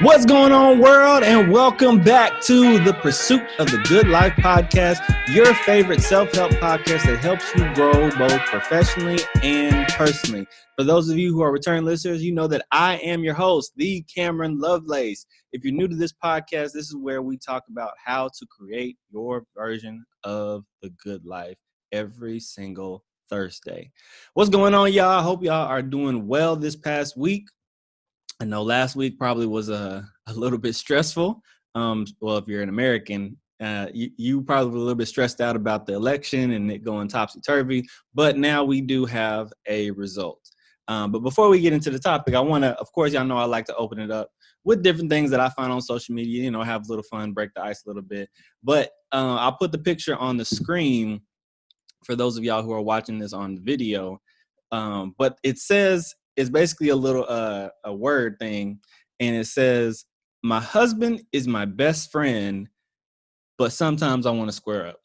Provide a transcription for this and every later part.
What's going on, world, and welcome back to the Pursuit of the Good Life podcast, your favorite self-help podcast that helps you grow both professionally and personally. For those of you who are return listeners, you know that I am your host, the Kameron Lovelace. If you're new to this podcast, this is where we talk about how to create your version of the good life every single Thursday. What's going on, y'all? I hope y'all are doing well this past week. I know last week probably was a little bit stressful. Well, if you're an American, you probably were a little bit stressed out about the election and it going topsy-turvy. But now we do have a result. But before we get into the topic, I want to, of course, y'all know I like to open it up with different things that I find on social media, have a little fun, break the ice a little bit. But I'll put the picture on the screen for those of y'all who are watching this on the video. But it says, it's basically a little a word thing, and it says, "My husband is my best friend, but sometimes I want to square up."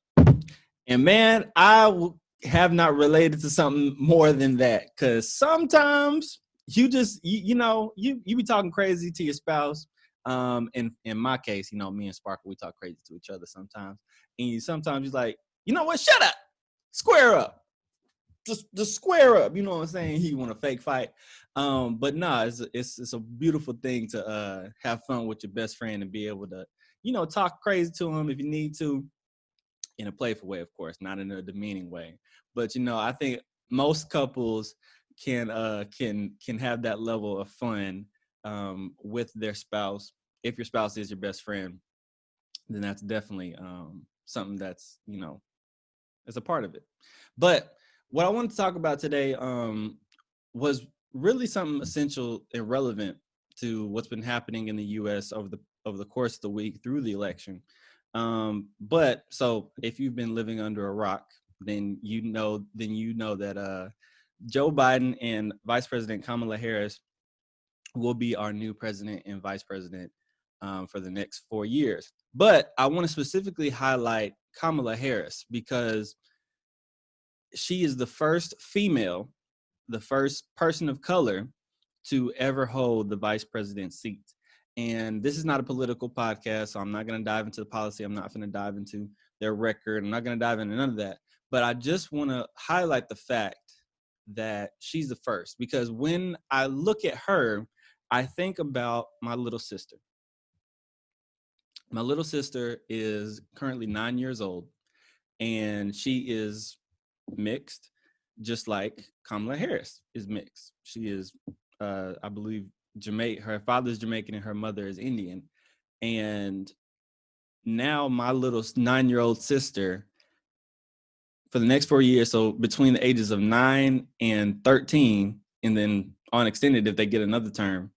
And man, have not related to something more than that, because sometimes you just you be talking crazy to your spouse. In my case, me and Sparkle, we talk crazy to each other sometimes, and sometimes you're like, you know what, shut up, square up. Just square up, you know what I'm saying? You want a fake fight. But nah, it's a beautiful thing to have fun with your best friend and be able to, talk crazy to him if you need to, in a playful way, of course, not in a demeaning way. But I think most couples can have that level of fun with their spouse. If your spouse is your best friend, then that's definitely something that's it's a part of it. But what I wanted to talk about today was really something essential and relevant to what's been happening in the U.S. over the course of the week through the election. But so if you've been living under a rock, then you know that Joe Biden and Vice President Kamala Harris will be our new president and vice president for the next 4 years. But I want to specifically highlight Kamala Harris because she is the first female, the first person of color to ever hold the vice president's seat. And this is not a political podcast, so I'm not going to dive into the policy. I'm not going to dive into their record. I'm not going to dive into none of that. But I just want to highlight the fact that she's the first, because when I look at her, I think about my little sister. My little sister is currently 9 years old, and she is mixed, just like Kamala Harris is mixed. She is, I believe, Jamaican. Her father's Jamaican and her mother is Indian. And now my little 9-year-old sister, for the next 4 years, so between the ages of 9 and 13, and then on extended if they get another term,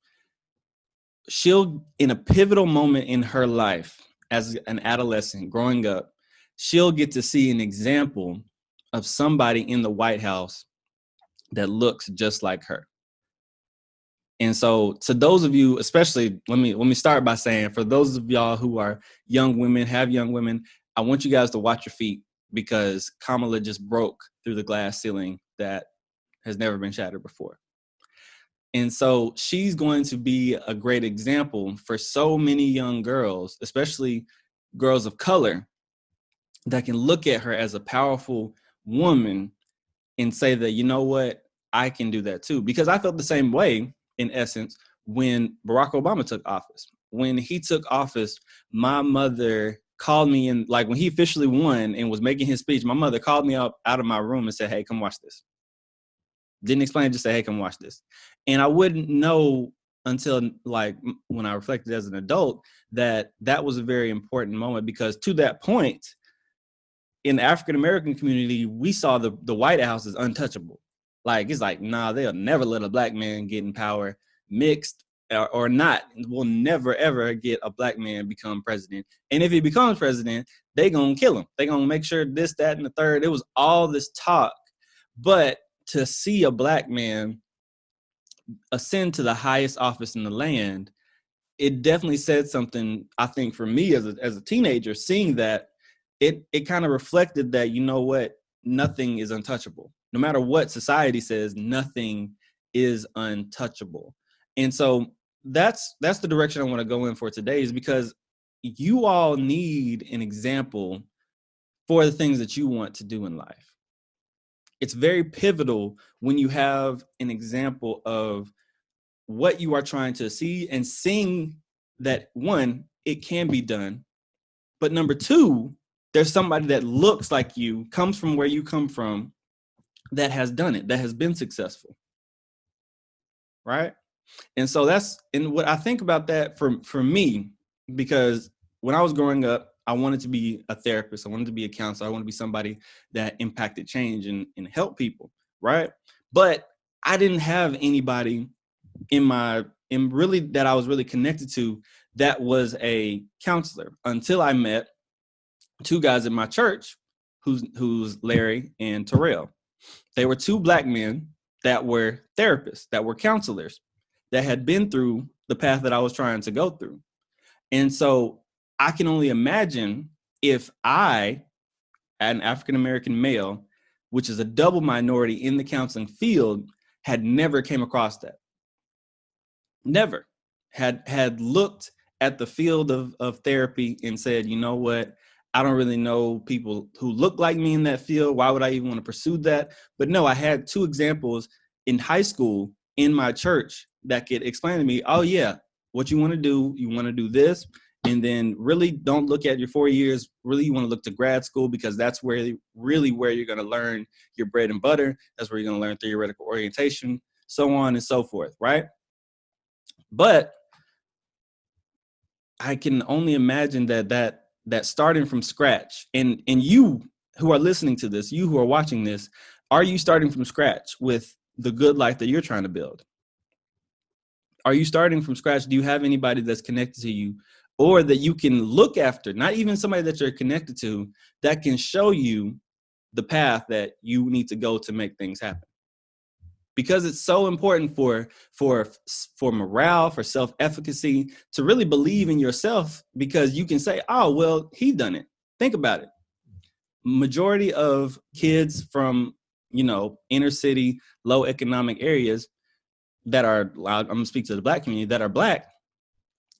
she'll, in a pivotal moment in her life as an adolescent growing up, she'll get to see an example of somebody in the White House that looks just like her. And so to those of you, especially, let me start by saying, for those of y'all who are young women, have young women, I want you guys to watch your feet, because Kamala just broke through the glass ceiling that has never been shattered before. And so she's going to be a great example for so many young girls, especially girls of color, that can look at her as a powerful woman and say that, you know what, I can do that too. Because I felt the same way, in essence, when Barack Obama took office. When he took office, my mother called me in, like when he officially won and was making his speech, my mother called me up out of my room and said, "Hey, come watch this." Didn't explain, just say, "Hey, come watch this." And I wouldn't know until like when I reflected as an adult that was a very important moment, because to that point, in the African-American community, we saw the White House as untouchable. Like, it's like, nah, they'll never let a black man get in power, mixed or not. We'll never, ever get a black man become president. And if he becomes president, they going to kill him. They going to make sure this, that, and the third. It was all this talk. But to see a black man ascend to the highest office in the land, it definitely said something, I think, for me as a teenager, seeing that, it kind of reflected that, you know what, nothing is untouchable. No matter what society says, nothing is untouchable. And so that's the direction I want to go in for today, is because you all need an example for the things that you want to do in life. It's very pivotal when you have an example of what you are trying to see and seeing that, one, it can be done, but number two, there's somebody that looks like you, comes from where you come from, that has done it, that has been successful, right? And so and what I think about that for me, because when I was growing up, I wanted to be a therapist. I wanted to be a counselor. I wanted to be somebody that impacted change and helped people, right? But I didn't have anybody really that I was really connected to that was a counselor until I met two guys in my church, who's Larry and Terrell. They were two Black men that were therapists, that were counselors, that had been through the path that I was trying to go through. And so I can only imagine if I, an African-American male, which is a double minority in the counseling field, had never came across that. Never had looked at the field of therapy and said, you know what, I don't really know people who look like me in that field. Why would I even want to pursue that? But no, I had two examples in high school in my church that could explain to me, oh yeah, what you want to do this, and then really don't look at your 4 years. Really, you want to look to grad school, because that's where you're going to learn your bread and butter. That's where you're going to learn theoretical orientation, so on and so forth, right? But I can only imagine that starting from scratch, and you who are listening to this, you who are watching this, are you starting from scratch with the good life that you're trying to build? Are you starting from scratch? Do you have anybody that's connected to you, or that you can look after, not even somebody that you're connected to, that can show you the path that you need to go to make things happen? Because it's so important for morale, for self-efficacy, to really believe in yourself, because you can say, oh, well, he done it. Think about it. Majority of kids from, inner city, low economic areas that are, I'm going to speak to the Black community, that are Black,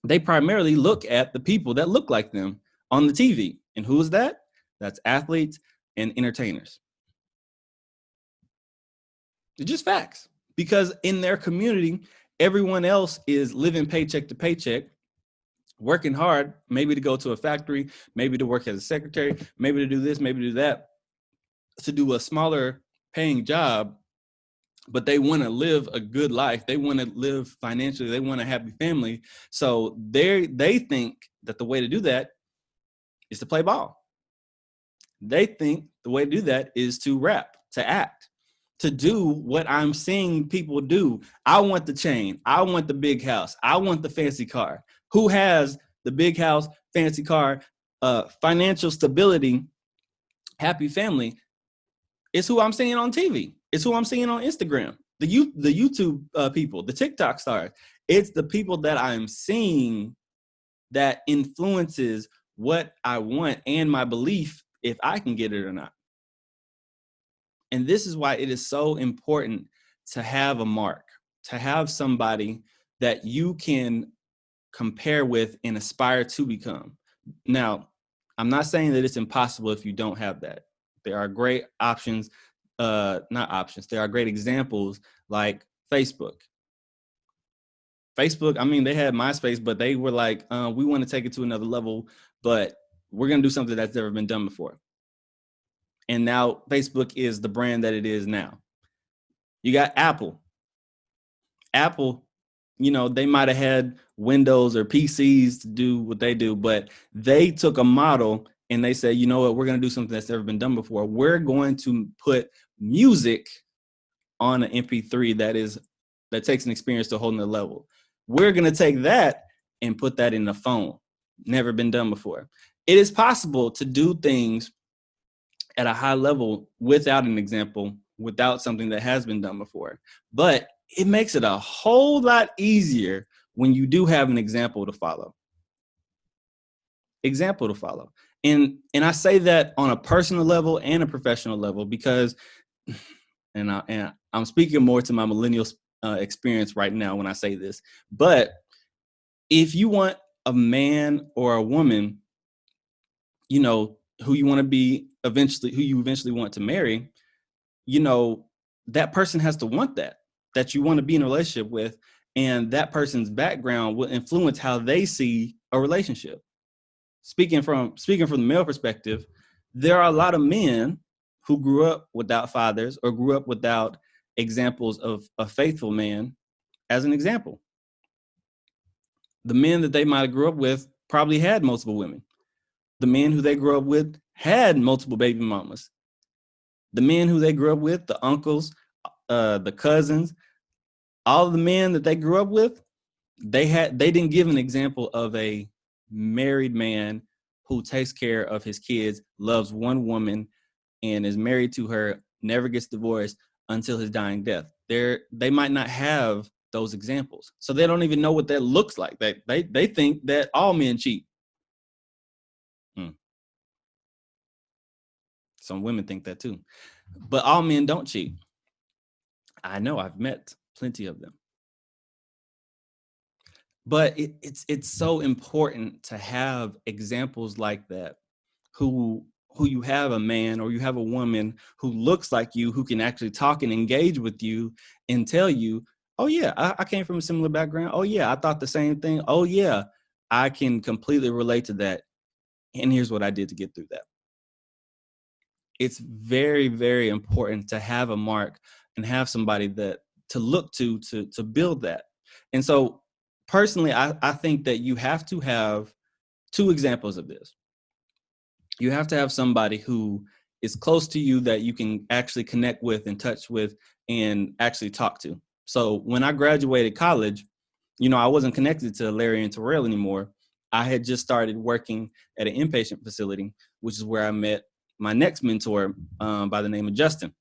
they primarily look at the people that look like them on the TV. And who is that? That's athletes and entertainers. It's just facts, because in their community, everyone else is living paycheck to paycheck, working hard, maybe to go to a factory, maybe to work as a secretary, maybe to do this, maybe to do that, to do a smaller paying job, but they want to live a good life. They want to live financially. They want a happy family. So they think that the way to do that is to play ball. They think the way to do that is to rap, to act, to do what I'm seeing people do. I want the chain. I want the big house. I want the fancy car. Who has the big house, fancy car, financial stability, happy family? It's who I'm seeing on TV. It's who I'm seeing on Instagram. The YouTube people, the TikTok stars. It's the people that I'm seeing that influences what I want and my belief if I can get it or not. And this is why it is so important to have a mark, to have somebody that you can compare with and aspire to become. Now, I'm not saying that it's impossible if you don't have that. There are great options, there are great examples like Facebook. Facebook, I mean, they had MySpace, but they were like, we want to take it to another level, but we're going to do something that's never been done before. And now Facebook is the brand that it is now. You got Apple. Apple, they might have had Windows or PCs to do what they do, but they took a model and they said, you know what, we're going to do something that's never been done before. We're going to put music on an MP3 that takes an experience to a whole nother level. We're going to take that and put that in a phone. Never been done before. It is possible to do things at a high level without an example, without something that has been done before. But it makes it a whole lot easier when you do have an example to follow. And I say that on a personal level and a professional level, because, and I'm speaking more to my millennial experience right now when I say this, but if you want a man or a woman, you know, who you want to be eventually, who you eventually want to marry, you know, that person has to want that you want to be in a relationship with, and that person's background will influence how they see a relationship. Speaking from the male perspective, there are a lot of men who grew up without fathers or grew up without examples of a faithful man as an example. The men that they might have grew up with probably had multiple women. The men who they grew up with had multiple baby mamas. The men who they grew up with, the uncles, the cousins, all of the men that they grew up with, they didn't give an example of a married man who takes care of his kids, loves one woman, and is married to her, never gets divorced until his dying death. They might not have those examples, so they don't even know what that looks like. They think that all men cheat. Some women think that too, but all men don't cheat. I know, I've met plenty of them. But it's so important to have examples like that, who you have a man or you have a woman who looks like you, who can actually talk and engage with you and tell you, oh yeah, I came from a similar background. Oh yeah, I thought the same thing. Oh yeah, I can completely relate to that. And here's what I did to get through that. It's very, very important to have a mark and have somebody that to look to build that. And so personally, I think that you have to have two examples of this. You have to have somebody who is close to you that you can actually connect with and touch with and actually talk to. So when I graduated college, you know, I wasn't connected to Larry and Terrell anymore. I had just started working at an inpatient facility, which is where I met my next mentor by the name of Justin.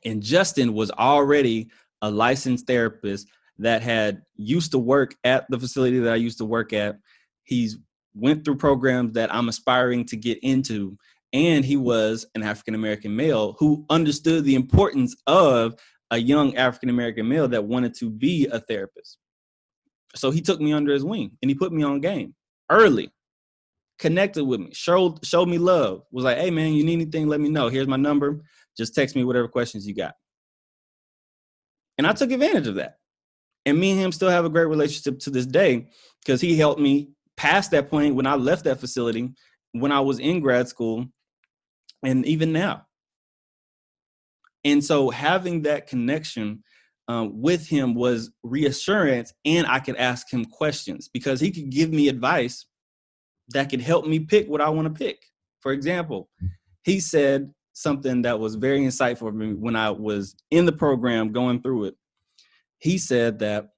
And Justin was already a licensed therapist that had used to work at the facility that I used to work at. He's went through programs that I'm aspiring to get into. And he was an African-American male who understood the importance of a young African-American male that wanted to be a therapist. So he took me under his wing and he put me on game early, connected with me, showed me love, was like, hey man, you need anything, let me know. Here's my number. Just text me whatever questions you got. And I took advantage of that. And me and him still have a great relationship to this day because he helped me past that point when I left that facility, when I was in grad school, and even now. And so having that connection with him was reassurance, and I could ask him questions because he could give me advice that could help me pick what I want to pick. For example, he said something that was very insightful for me when I was in the program going through it. He said that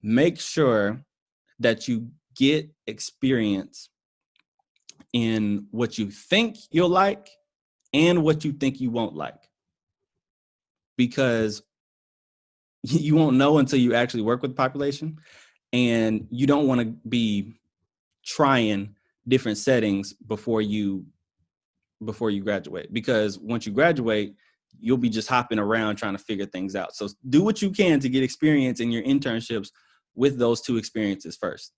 make sure that you get experience in what you think you'll like and what you think you won't like. Because you won't know until you actually work with the population, and you don't want to be trying different settings before you graduate, because once you graduate, you'll be just hopping around trying to figure things out. So do what you can to get experience in your internships with those two experiences first.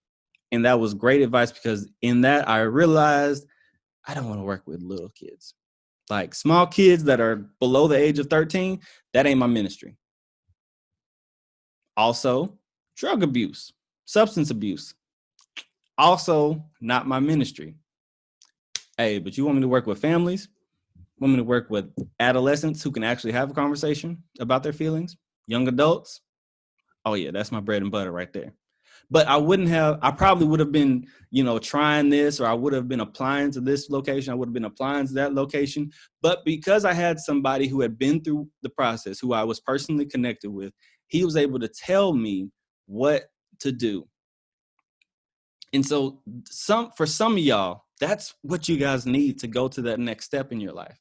And that was great advice, because in that I realized I don't want to work with little kids. Like small kids that are below the age of 13, that ain't my ministry. Also, drug abuse, substance abuse, also not my ministry. Hey, but you want me to work with families? Want me to work with adolescents who can actually have a conversation about their feelings? Young adults? Oh yeah, that's my bread and butter right there. But I probably would have been, trying this, or I would have been applying to this location. I would have been applying to that location. But because I had somebody who had been through the process, who I was personally connected with, he was able to tell me what to do. And so for some of y'all, that's what you guys need to go to that next step in your life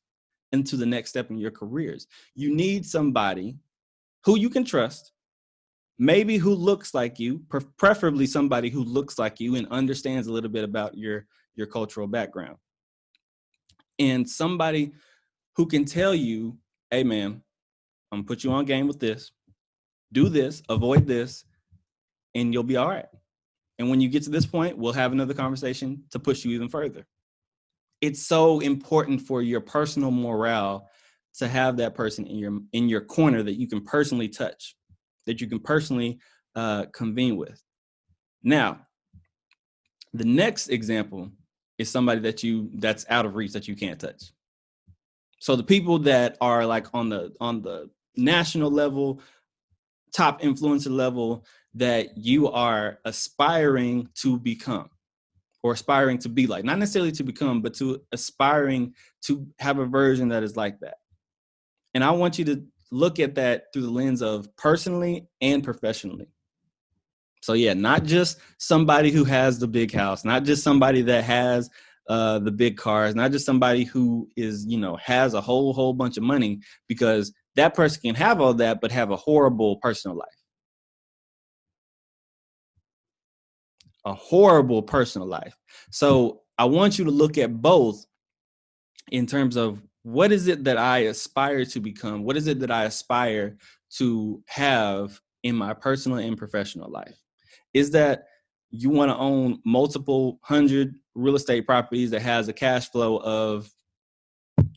and to the next step in your careers. You need somebody who you can trust, maybe who looks like you, preferably somebody who looks like you and understands a little bit about your cultural background. And somebody who can tell you, hey man, I'm gonna put you on game with this, do this, avoid this, and you'll be all right. And when you get to this point, we'll have another conversation to push you even further. It's so important for your personal morale to have that person in your corner that you can personally touch, that you can personally convene with. Now, the next example is somebody that's out of reach, that you can't touch. So the people that are like on the national level, top influencer level, that you are aspiring to become, or aspiring to be like, not necessarily to become, but to aspiring to have a version that is like that. And I want you to look at that through the lens of personally and professionally. So yeah, not just somebody who has the big house, not just somebody that has the big cars, not just somebody who is, has a whole bunch of money, because that person can have all that, but have a horrible personal life. A horrible personal life. So I want you to look at both in terms of, what is it that I aspire to become? What is it that I aspire to have in my personal and professional life? Is that you want to own multiple 100 real estate properties that has a cash flow of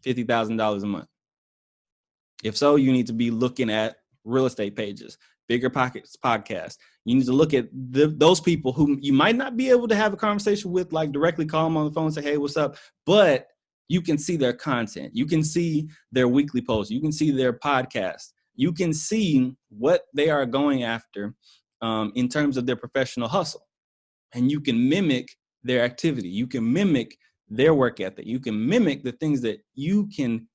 $50,000 a month? If so, you need to be looking at real estate pages, Bigger Pockets podcast. You need to look at those people who you might not be able to have a conversation with, like directly call them on the phone and say, hey, what's up? But you can see their content. You can see their weekly posts. You can see their podcast. You can see what they are going after in terms of their professional hustle. And you can mimic their activity. You can mimic their work ethic. You can mimic the things that you can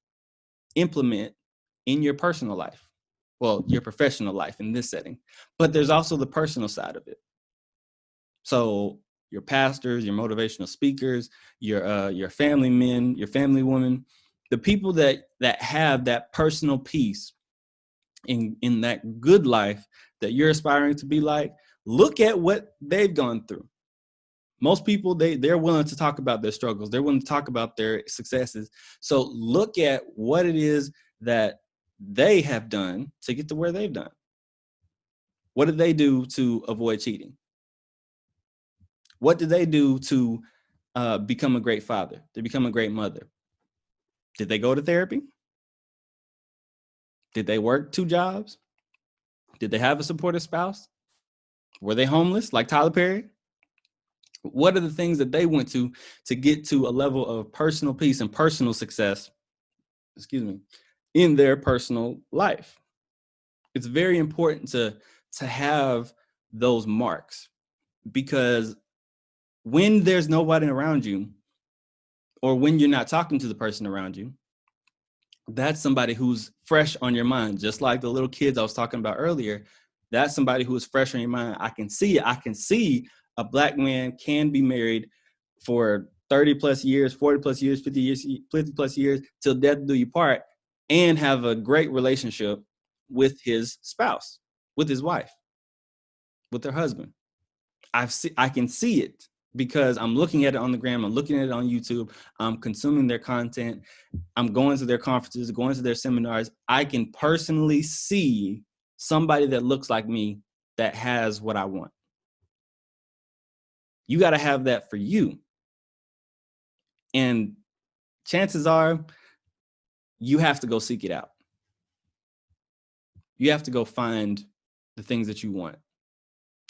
implement in your personal life. Well, your professional life in this setting. But there's also the personal side of it. So your pastors, your motivational speakers, your family men, your family women, the people that have that personal piece in that good life that you're aspiring to be like, look at what they've gone through. Most people, they're willing to talk about their struggles. They're willing to talk about their successes. So look at what it is that they have done to get to where they've done. What did they do to avoid cheating? What did they do to become a great father, to become a great mother? Did they go to therapy? Did they work 2 jobs? Did they have a supportive spouse? Were they homeless like Tyler Perry? What are the things that they went to get to a level of personal peace and personal success, in their personal life? It's very important to have those marks, because when there's nobody around you, or when you're not talking to the person around you, that's somebody who's fresh on your mind. Just like the little kids I was talking about earlier, that's somebody who is fresh on your mind. I can see it. I can see a Black man can be married for 30 plus years, 40 plus years, 50 plus years, till death do you part, and have a great relationship with his spouse, with his wife, with their husband. I can see it, because I'm looking at it on the gram, I'm looking at it on YouTube, I'm consuming their content, I'm going to their conferences, going to their seminars. I can personally see somebody that looks like me that has what I want. You got to have that for you. And chances are you have to go seek it out. You have to go find the things that you want.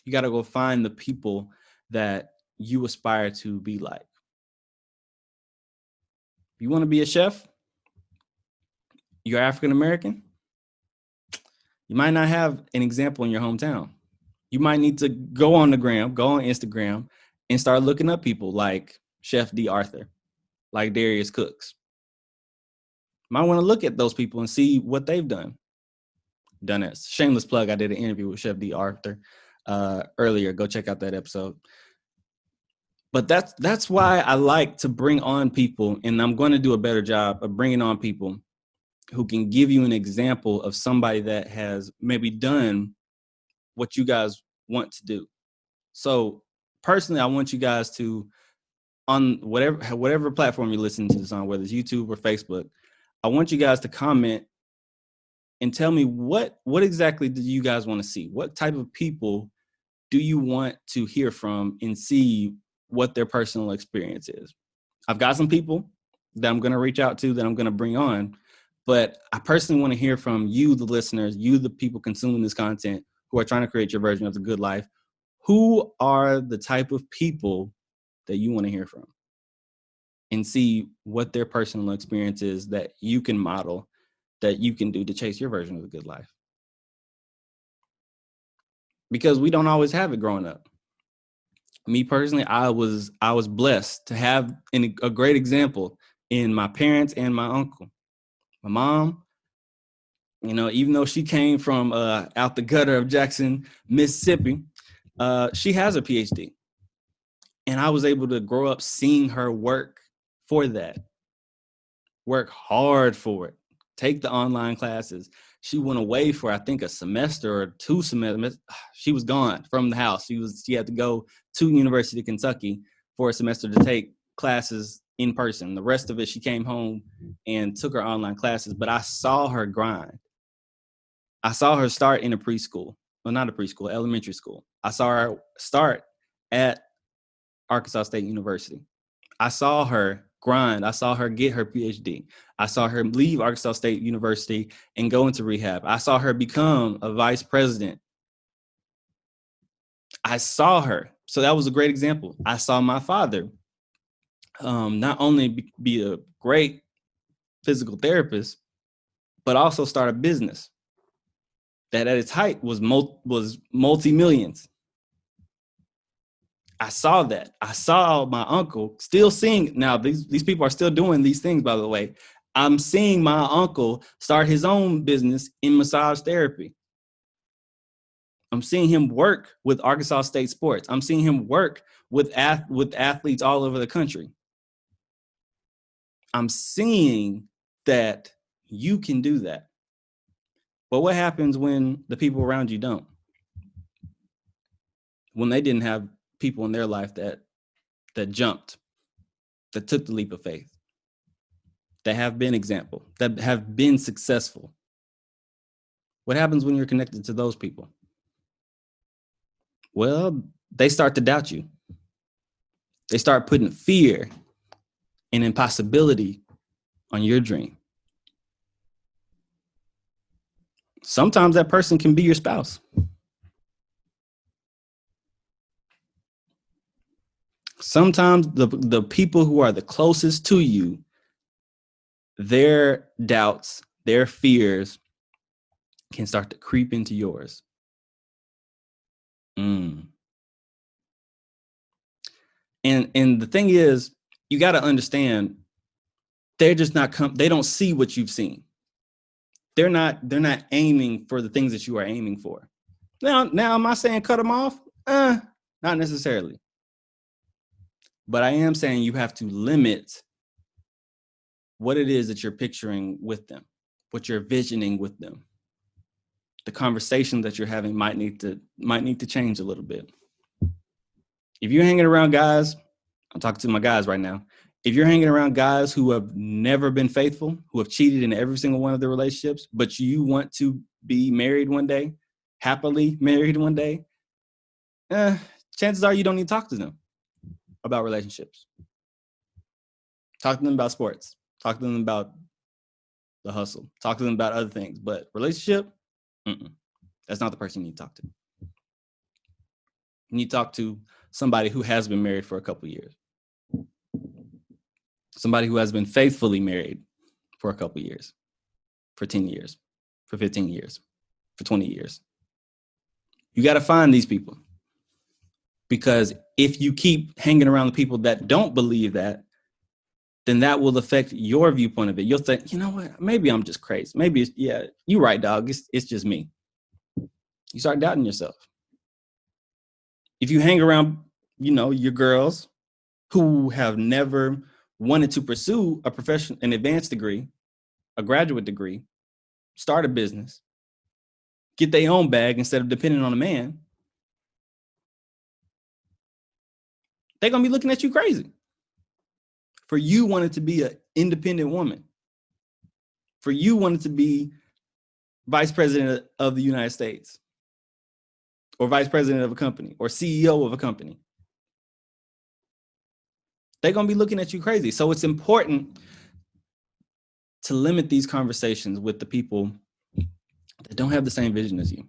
You got to go find the people that you aspire to be like. You want to be a chef? You're African American? You might not have an example in your hometown. You might need to go on Instagram, and start looking up people like Chef D. Arthur, like Darius Cooks. Might want to look at those people and see what they've done. Done it. Shameless plug. I did an interview with Chef D. Arthur earlier. Go check out that episode. But that's why I like to bring on people, and I'm going to do a better job of bringing on people who can give you an example of somebody that has maybe done what you guys want to do. So personally, I want you guys to, on whatever platform you're listening to this on, whether it's YouTube or Facebook, I want you guys to comment and tell me what exactly do you guys want to see? What type of people do you want to hear from and see what their personal experience is? I've got some people that I'm going to reach out to, that I'm going to bring on, but I personally want to hear from you, the listeners, you, the people consuming this content, who are trying to create your version of the good life. Who are the type of people that you want to hear from, and see what their personal experience is that you can model, that you can do to chase your version of the good life? Because we don't always have it growing up. Me personally, I was blessed to have a great example in my parents and my uncle. My mom, even though she came from out the gutter of Jackson, Mississippi, she has a PhD. And I was able to grow up seeing her work for that, work hard for it, take the online classes. She went away for, I think, a semester or 2 semesters. She was gone from the house. She had to go to University of Kentucky for a semester to take classes in person. The rest of it, she came home and took her online classes. But I saw her grind. I saw her start in a preschool. Well, not a preschool, elementary school. I saw her start at Arkansas State University. I saw her grind. I saw her get her PhD. I saw her leave Arkansas State University and go into rehab. I saw her become a vice president. I saw her. So that was a great example. I saw my father not only be a great physical therapist, but also start a business that at its height was multi-millions. I saw that. I saw my uncle still seeing. Now, these people are still doing these things, by the way. I'm seeing my uncle start his own business in massage therapy. I'm seeing him work with Arkansas State Sports. I'm seeing him work with athletes all over the country. I'm seeing that you can do that. But what happens when the people around you don't? When they didn't have people in their life that jumped, that took the leap of faith, that have been example, that have been successful. What happens when you're connected to those people? Well, they start to doubt you. They start putting fear and impossibility on your dream. Sometimes that person can be your spouse. Sometimes the people who are the closest to you, their doubts, their fears can start to creep into yours. And the thing is, you got to understand, they're just not they don't see what you've seen. They're not aiming for the things that you are aiming for. Now am I saying cut them off? Not necessarily. But I am saying you have to limit what it is that you're picturing with them, what you're visioning with them. The conversation that you're having might need to change a little bit. If you're hanging around guys, I'm talking to my guys right now. If you're hanging around guys who have never been faithful, who have cheated in every single one of their relationships, but you want to be married one day, happily married one day, chances are you don't need to talk to them about relationships. Talk to them about sports. Talk to them about the hustle. Talk to them about other things. But relationship, that's not the person you need to talk to. You need to talk to somebody who has been married for a couple of years. Somebody who has been faithfully married for a couple of years, for 10 years, for 15 years, for 20 years. You got to find these people. Because if you keep hanging around the people that don't believe that, then that will affect your viewpoint of it. You'll think, you know what, maybe I'm just crazy. Maybe you're right, dog. It's just me. You start doubting yourself. If you hang around, your girls who have never wanted to pursue a profession, an advanced degree, a graduate degree, start a business, get their own bag instead of depending on a man, they're going to be looking at you crazy. For you wanting to be an independent woman. For you wanting to be vice president of the United States. or vice president of a company or CEO of a company. They're going to be looking at you crazy. So it's important to limit these conversations with the people that don't have the same vision as you.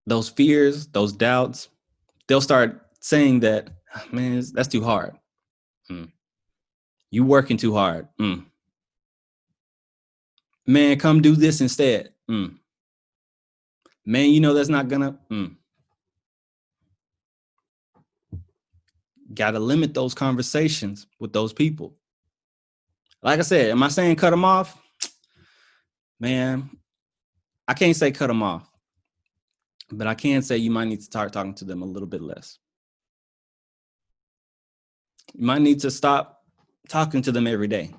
Those fears, those doubts, they'll start saying that, man, that's too hard. You working too hard. Man, come do this instead. Man, you know that's not gonna. Got to limit those conversations with those people. Like I said, am I saying cut them off? Man, I can't say cut them off, but I can say you might need to start talking to them a little bit less. You might need to stop talking to them every day.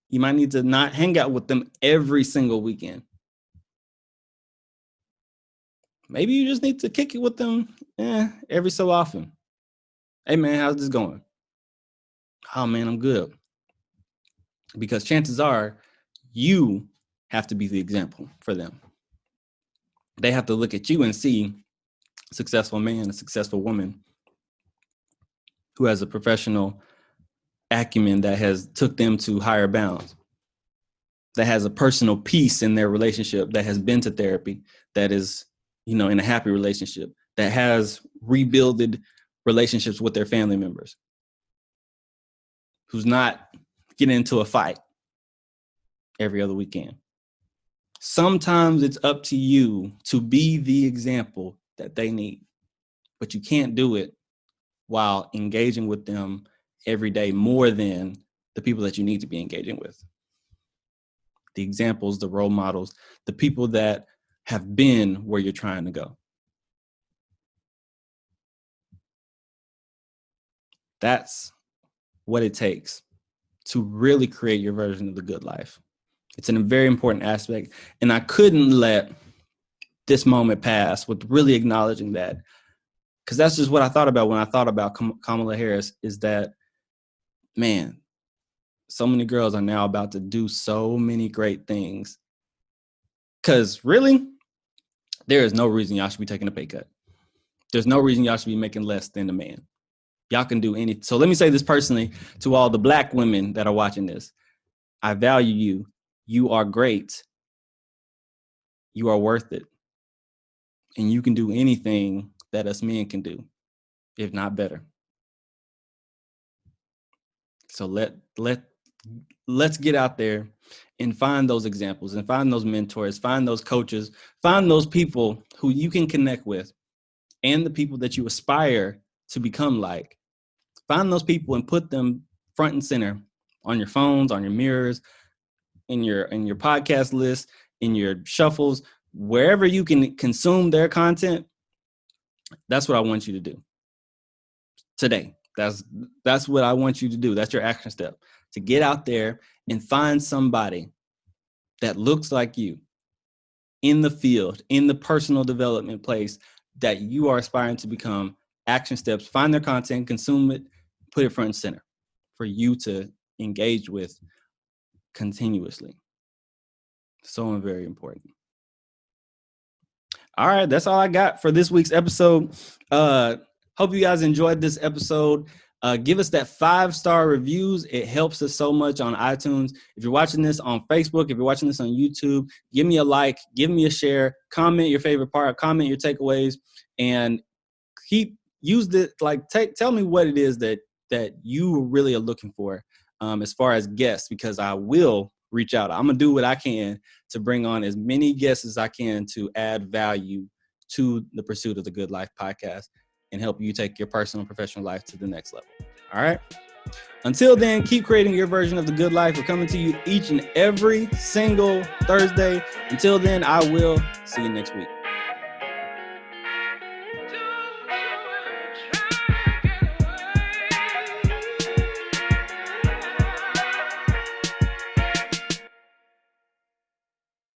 You might need to not hang out with them every single weekend. Maybe you just need to kick it with them every so often. Hey, man, how's this going? Oh, man, I'm good. Because chances are you have to be the example for them. They have to look at you and see a successful man, a successful woman who has a professional acumen that has took them to higher bounds, that has a personal peace in their relationship, that has been to therapy, that is, in a happy relationship, that has rebuilded relationships with their family members, who's not getting into a fight every other weekend. Sometimes it's up to you to be the example that they need, but you can't do it while engaging with them every day more than the people that you need to be engaging with. The examples, the role models, the people that have been where you're trying to go. That's what it takes to really create your version of the good life. It's a very important aspect. And I couldn't let this moment pass with really acknowledging that, because that's just what I thought about when I thought about Kamala Harris, is that, man, so many girls are now about to do so many great things. Because really, there is no reason y'all should be taking a pay cut. There's no reason y'all should be making less than a man. Y'all can do anything. So let me say this personally to all the Black women that are watching this. I value you. You are great. You are worth it. And you can do anything that us men can do, if not better. So let's get out there and find those examples and find those mentors, find those coaches, find those people who you can connect with, and the people that you aspire to become like. Find those people and put them front and center on your phones, on your mirrors, in your podcast list, in your shuffles, wherever you can consume their content. That's what I want you to do today. That's what I want you to do. That's your action step, to get out there and find somebody that looks like you in the field, in the personal development place that you are aspiring to become. Action steps, find their content, consume it, put it front and center for you to engage with continuously. So very important. All right, that's all I got for this week's episode. Hope you guys enjoyed this episode. Give us that 5-star reviews. It helps us so much on iTunes. If you're watching this on Facebook, if you're watching this on YouTube, give me a like, give me a share, comment your favorite part, comment your takeaways, and tell me what it is that you really are looking for as far as guests, because I will reach out. I'm going to do what I can to bring on as many guests as I can to add value to the Pursuit of the Good Life podcast and help you take your personal and professional life to the next level. All right. Until then, keep creating your version of the good life. We're coming to you each and every single Thursday. Until then, I will see you next week.